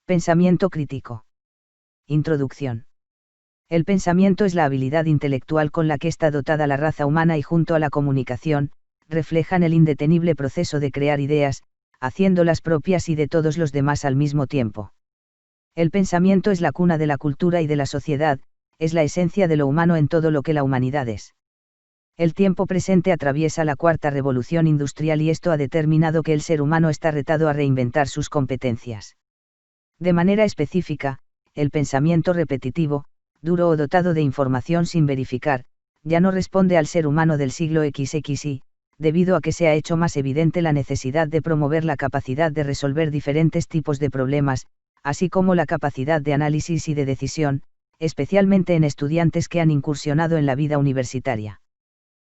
Pensamiento crítico. Introducción. El pensamiento es la habilidad intelectual con la que está dotada la raza humana y junto a la comunicación, reflejan el indetenible proceso de crear ideas, haciéndolas propias y de todos los demás al mismo tiempo. El pensamiento es la cuna de la cultura y de la sociedad, es la esencia de lo humano en todo lo que la humanidad es. El tiempo presente atraviesa la cuarta revolución industrial y esto ha determinado que el ser humano está retado a reinventar sus competencias. De manera específica, el pensamiento repetitivo, duro o dotado de información sin verificar, ya no responde al ser humano del siglo XXI, debido a que se ha hecho más evidente la necesidad de promover la capacidad de resolver diferentes tipos de problemas, así como la capacidad de análisis y de decisión, especialmente en estudiantes que han incursionado en la vida universitaria.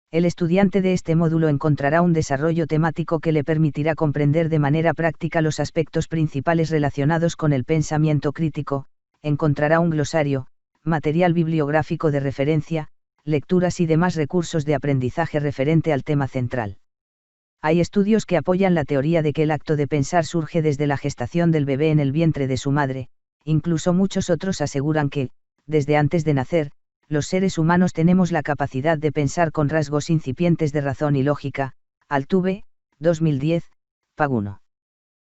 El estudiante de este módulo encontrará un desarrollo temático que le permitirá comprender de manera práctica los aspectos principales relacionados con el pensamiento crítico, encontrará un glosario, material bibliográfico de referencia, lecturas y demás recursos de aprendizaje referente al tema central. Hay estudios que apoyan la teoría de que el acto de pensar surge desde la gestación del bebé en el vientre de su madre, incluso muchos otros aseguran que, desde antes de nacer, los seres humanos tenemos la capacidad de pensar con rasgos incipientes de razón y lógica. Altuve, 2010, Pag 1.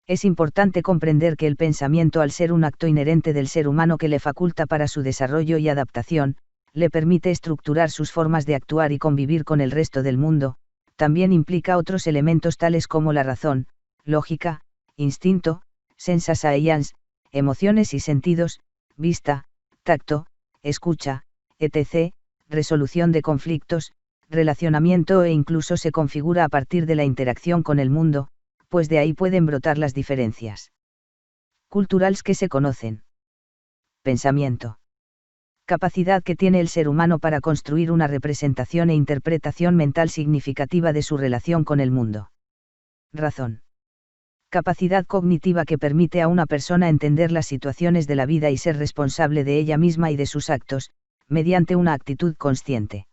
Es importante comprender que el pensamiento, al ser un acto inherente del ser humano que le faculta para su desarrollo y adaptación, le permite estructurar sus formas de actuar y convivir con el resto del mundo, también implica otros elementos tales como la razón, lógica, instinto, sensations, emociones y sentidos, vista, tacto, escucha, etc., resolución de conflictos, relacionamiento e incluso se configura a partir de la interacción con el mundo, pues de ahí pueden brotar las diferencias culturales que se conocen. Pensamiento. Capacidad que tiene el ser humano para construir una representación e interpretación mental significativa de su relación con el mundo. Razón. Capacidad cognitiva que permite a una persona entender las situaciones de la vida y ser responsable de ella misma y de sus actos, mediante una actitud consciente.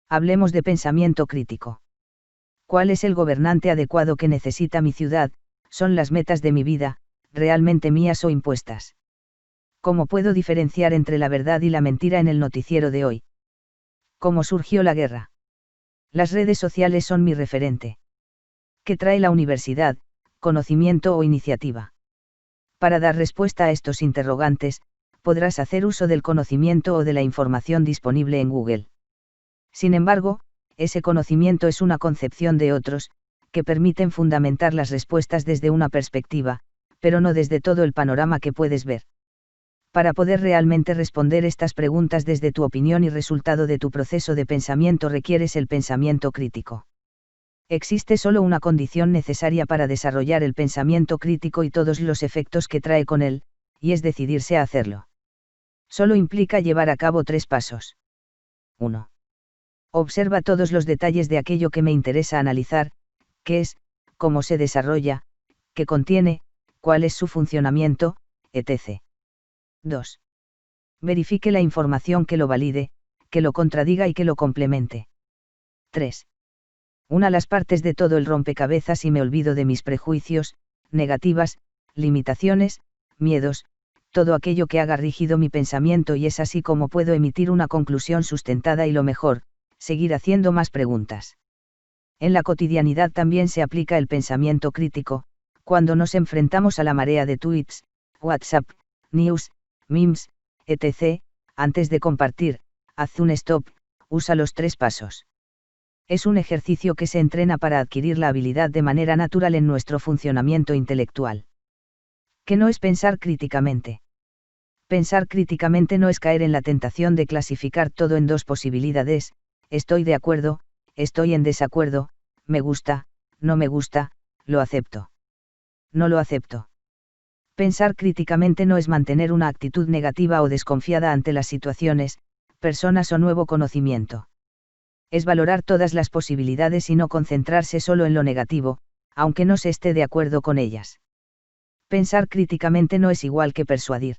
Hablemos de pensamiento crítico. ¿Cuál es el gobernante adecuado que necesita mi ciudad? ¿Son las metas de mi vida, realmente mías o impuestas? ¿Cómo puedo diferenciar entre la verdad y la mentira en el noticiero de hoy? ¿Cómo surgió la guerra? Las redes sociales son mi referente. ¿Qué trae la universidad, conocimiento o iniciativa? Para dar respuesta a estos interrogantes, podrás hacer uso del conocimiento o de la información disponible en Google. Sin embargo, ese conocimiento es una concepción de otros, que permiten fundamentar las respuestas desde una perspectiva, pero no desde todo el panorama que puedes ver. Para poder realmente responder estas preguntas desde tu opinión y resultado de tu proceso de pensamiento requieres el pensamiento crítico. Existe solo una condición necesaria para desarrollar el pensamiento crítico y todos los efectos que trae con él, y es decidirse a hacerlo. Solo implica llevar a cabo 3 pasos. 1. Observa todos los detalles de aquello que me interesa analizar, qué es, cómo se desarrolla, qué contiene, cuál es su funcionamiento, etc. 2. Verifique la información que lo valide, que lo contradiga y que lo complemente. 3. Una las partes de todo el rompecabezas y me olvido de mis prejuicios, negativas, limitaciones, miedos, todo aquello que haga rígido mi pensamiento y es así como puedo emitir una conclusión sustentada y lo mejor, seguir haciendo más preguntas. En la cotidianidad también se aplica el pensamiento crítico, cuando nos enfrentamos a la marea de tweets, WhatsApp, news, memes, etc., antes de compartir, haz un stop, usa los 3 pasos. Es un ejercicio que se entrena para adquirir la habilidad de manera natural en nuestro funcionamiento intelectual. ¿Qué no es pensar críticamente? Pensar críticamente no es caer en la tentación de clasificar todo en 2 posibilidades, estoy de acuerdo, estoy en desacuerdo, me gusta, no me gusta, lo acepto. No lo acepto. Pensar críticamente no es mantener una actitud negativa o desconfiada ante las situaciones, personas o nuevo conocimiento. Es valorar todas las posibilidades y no concentrarse solo en lo negativo, aunque no se esté de acuerdo con ellas. Pensar críticamente no es igual que persuadir.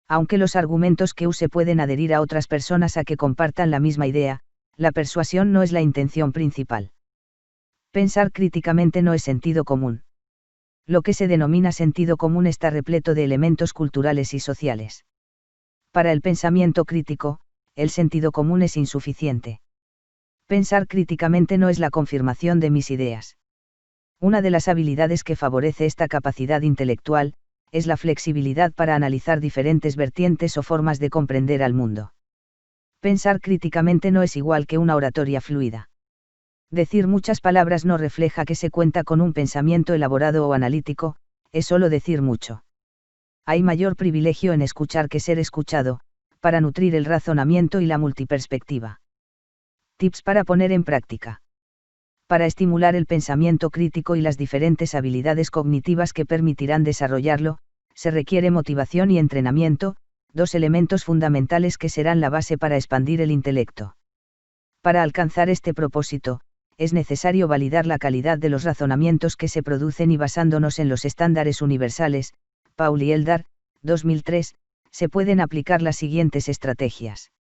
Aunque los argumentos que use pueden adherir a otras personas a que compartan la misma idea, la persuasión no es la intención principal. Pensar críticamente no es sentido común. Lo que se denomina sentido común está repleto de elementos culturales y sociales. Para el pensamiento crítico, el sentido común es insuficiente. Pensar críticamente no es la confirmación de mis ideas. Una de las habilidades que favorece esta capacidad intelectual, es la flexibilidad para analizar diferentes vertientes o formas de comprender al mundo. Pensar críticamente no es igual que una oratoria fluida. Decir muchas palabras no refleja que se cuenta con un pensamiento elaborado o analítico, es solo decir mucho. Hay mayor privilegio en escuchar que ser escuchado, para nutrir el razonamiento y la multiperspectiva. Tips para poner en práctica. Para estimular el pensamiento crítico y las diferentes habilidades cognitivas que permitirán desarrollarlo, se requiere motivación y entrenamiento, dos elementos fundamentales que serán la base para expandir el intelecto. Para alcanzar este propósito, es necesario validar la calidad de los razonamientos que se producen y basándonos en los estándares universales, Paul y Eldar, 2003, se pueden aplicar las siguientes estrategias.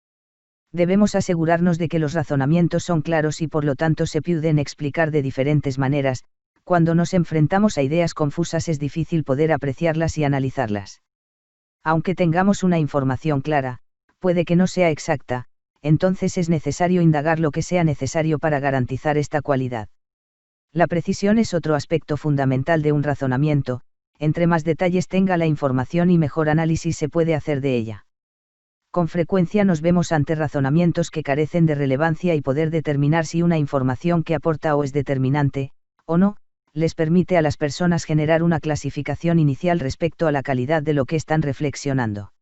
Debemos asegurarnos de que los razonamientos son claros y por lo tanto se pueden explicar de diferentes maneras. Cuando nos enfrentamos a ideas confusas es difícil poder apreciarlas y analizarlas. Aunque tengamos una información clara, puede que no sea exacta, entonces es necesario indagar lo que sea necesario para garantizar esta cualidad. La precisión es otro aspecto fundamental de un razonamiento, entre más detalles tenga la información y mejor análisis se puede hacer de ella. Con frecuencia nos vemos ante razonamientos que carecen de relevancia y poder determinar si una información que aporta o es determinante, o no, les permite a las personas generar una clasificación inicial respecto a la calidad de lo que están reflexionando.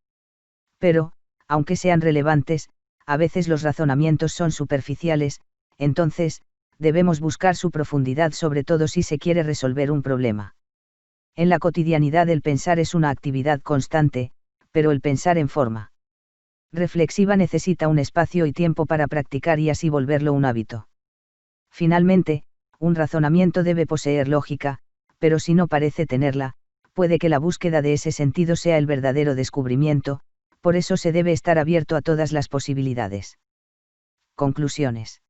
Pero, aunque sean relevantes, a veces los razonamientos son superficiales, entonces, debemos buscar su profundidad sobre todo si se quiere resolver un problema. En la cotidianidad el pensar es una actividad constante, pero el pensar en forma reflexiva necesita un espacio y tiempo para practicar y así volverlo un hábito. Finalmente, un razonamiento debe poseer lógica, pero si no parece tenerla, puede que la búsqueda de ese sentido sea el verdadero descubrimiento, por eso se debe estar abierto a todas las posibilidades. Conclusiones.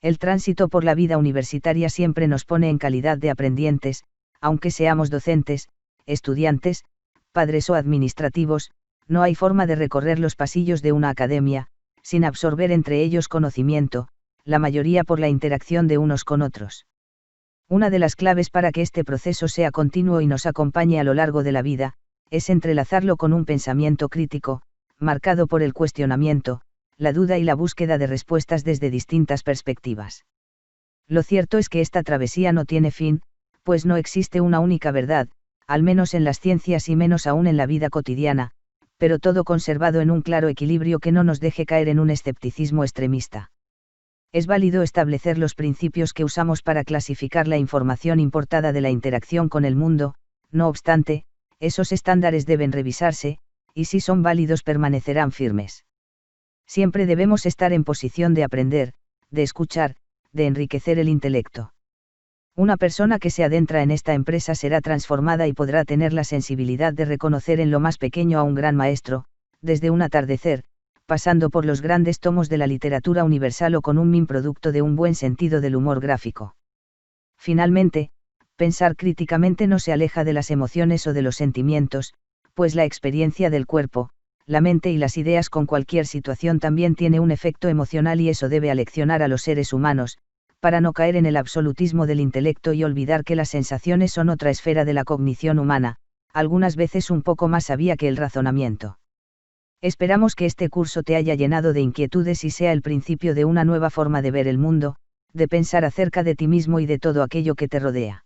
El tránsito por la vida universitaria siempre nos pone en calidad de aprendientes, aunque seamos docentes, estudiantes, padres o administrativos, no hay forma de recorrer los pasillos de una academia, sin absorber entre ellos conocimiento, la mayoría por la interacción de unos con otros. Una de las claves para que este proceso sea continuo y nos acompañe a lo largo de la vida, es entrelazarlo con un pensamiento crítico, marcado por el cuestionamiento, la duda y la búsqueda de respuestas desde distintas perspectivas. Lo cierto es que esta travesía no tiene fin, pues no existe una única verdad, al menos en las ciencias y menos aún en la vida cotidiana, pero todo conservado en un claro equilibrio que no nos deje caer en un escepticismo extremista. Es válido establecer los principios que usamos para clasificar la información importada de la interacción con el mundo, no obstante, esos estándares deben revisarse, y si son válidos permanecerán firmes. Siempre debemos estar en posición de aprender, de escuchar, de enriquecer el intelecto. Una persona que se adentra en esta empresa será transformada y podrá tener la sensibilidad de reconocer en lo más pequeño a un gran maestro, desde un atardecer, pasando por los grandes tomos de la literatura universal o con un min producto de un buen sentido del humor gráfico. Finalmente, pensar críticamente no se aleja de las emociones o de los sentimientos, pues la experiencia del cuerpo, la mente y las ideas con cualquier situación también tiene un efecto emocional y eso debe aleccionar a los seres humanos, para no caer en el absolutismo del intelecto y olvidar que las sensaciones son otra esfera de la cognición humana, algunas veces un poco más sabia que el razonamiento. Esperamos que este curso te haya llenado de inquietudes y sea el principio de una nueva forma de ver el mundo, de pensar acerca de ti mismo y de todo aquello que te rodea.